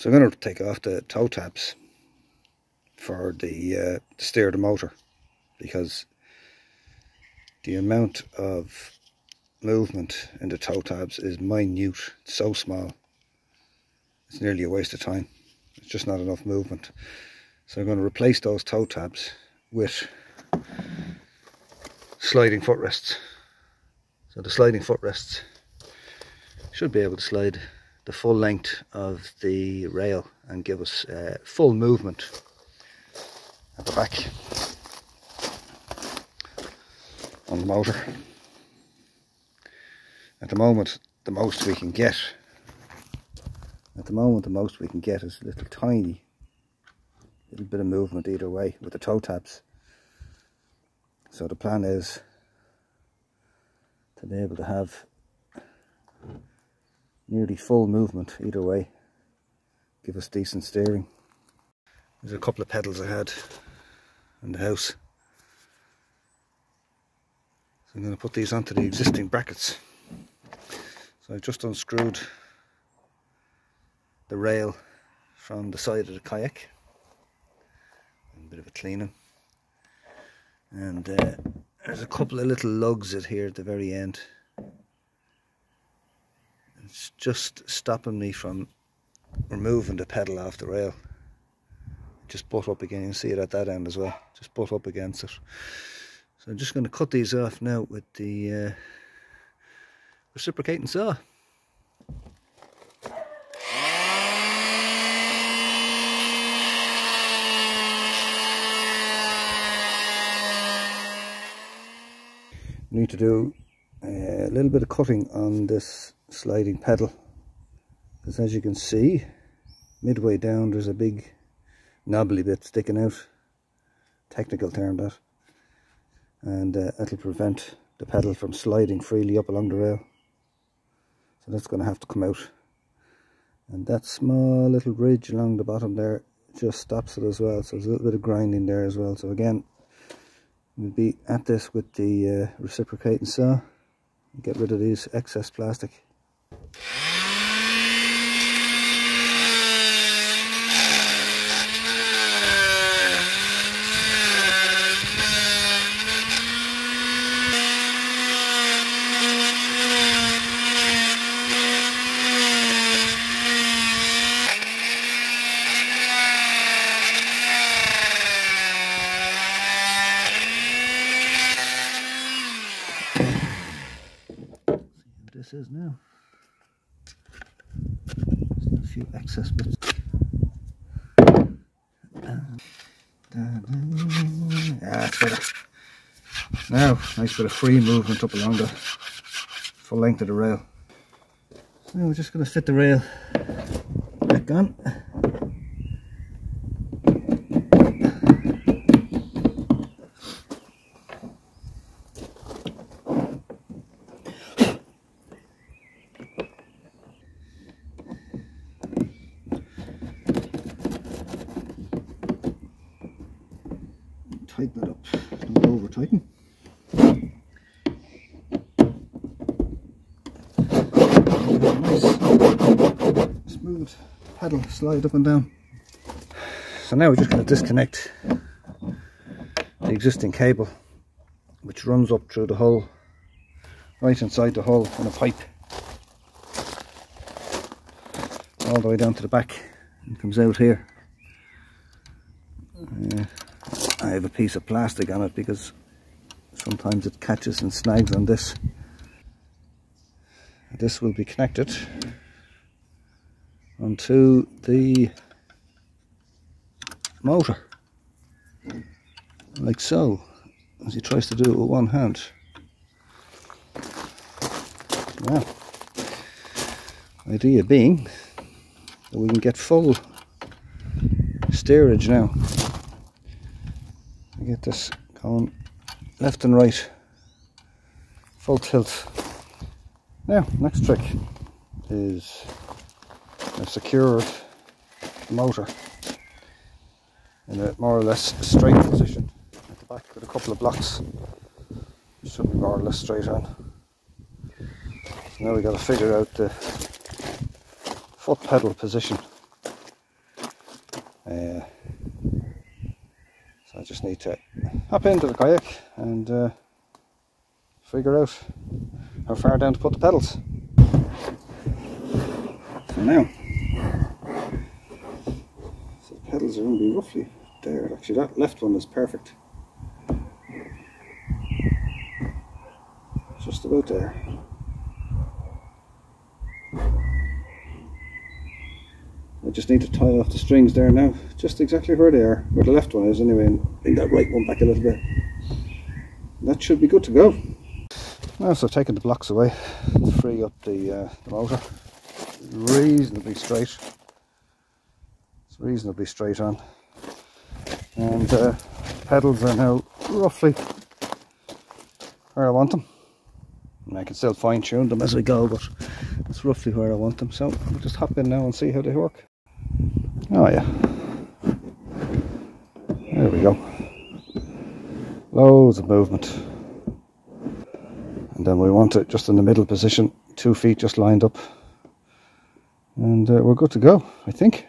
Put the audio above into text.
So I'm going to take off the toe tabs for the to steer the motor, because the amount of movement in the toe tabs is minute. It's so small, it's nearly a waste of time. It's just not enough movement. So I'm going to replace those toe tabs with sliding footrests. So the sliding footrests should be able to slide the full length of the rail and give us full movement at the back on the motor. At the moment, the most we can get is a little tiny little bit of movement either way with the toe tabs. So the plan is to be able to have nearly full movement either way, give us decent steering. There's a couple of pedals I had in the house, so I'm going to put these onto the existing brackets. So I've just unscrewed the rail from the side of the kayak, a bit of a cleaning, and there's a couple of little lugs here at the very end. It's just stopping me from removing the pedal off the rail. Just butt up again. You can see it at that end as well, just butt up against it. So I'm just going to cut these off now with the reciprocating saw. We need to do a little bit of cutting on this sliding pedal, because as you can see, midway down there's a big knobbly bit sticking out, technical term that, and that'll prevent the pedal from sliding freely up along the rail. So that's going to have to come out, and that small little ridge along the bottom there just stops it as well, so there's a little bit of grinding there as well. So again, we'll be at this with the reciprocating saw, get rid of these excess plastic. This is now just a few excess bits. That's better. Now, nice bit of free movement up along the full length of the rail. So now we're just going to fit the rail back on. Tighten it up, don't over tighten. Nice smooth pedal slide up and down. So now we're just going to disconnect the existing cable, which runs up through the hull, right inside the hull in a pipe, all the way down to the back, and comes out here. I have a piece of plastic on it because sometimes it catches and snags on this. This will be connected onto the motor, like so, as he tries to do it with one hand. Now, idea being that we can get full steerage now. Get this going left and right, full tilt. Now, next trick is I've secured the motor in a more or less straight position at the back with a couple of blocks. It should be more or less straight on. So now we've got to figure out the foot pedal position So I just need to hop into the kayak and figure out how far down to put the pedals. For now, so the pedals are going to be roughly there. Actually, that left one is perfect. Just about there. I just need to tie off the strings there now, just exactly where they are, where the left one is anyway, and bring that right one back a little bit. That should be good to go. Now, so I've taken the blocks away to free up the motor. Reasonably straight. It's reasonably straight on. And pedals are now roughly where I want them. And I can still fine tune them as we go, but that's roughly where I want them. So we'll just hop in now and see how they work. Oh yeah. There we go. Loads of movement. And then we want it just in the middle position, 2 feet just lined up. And we're good to go, I think.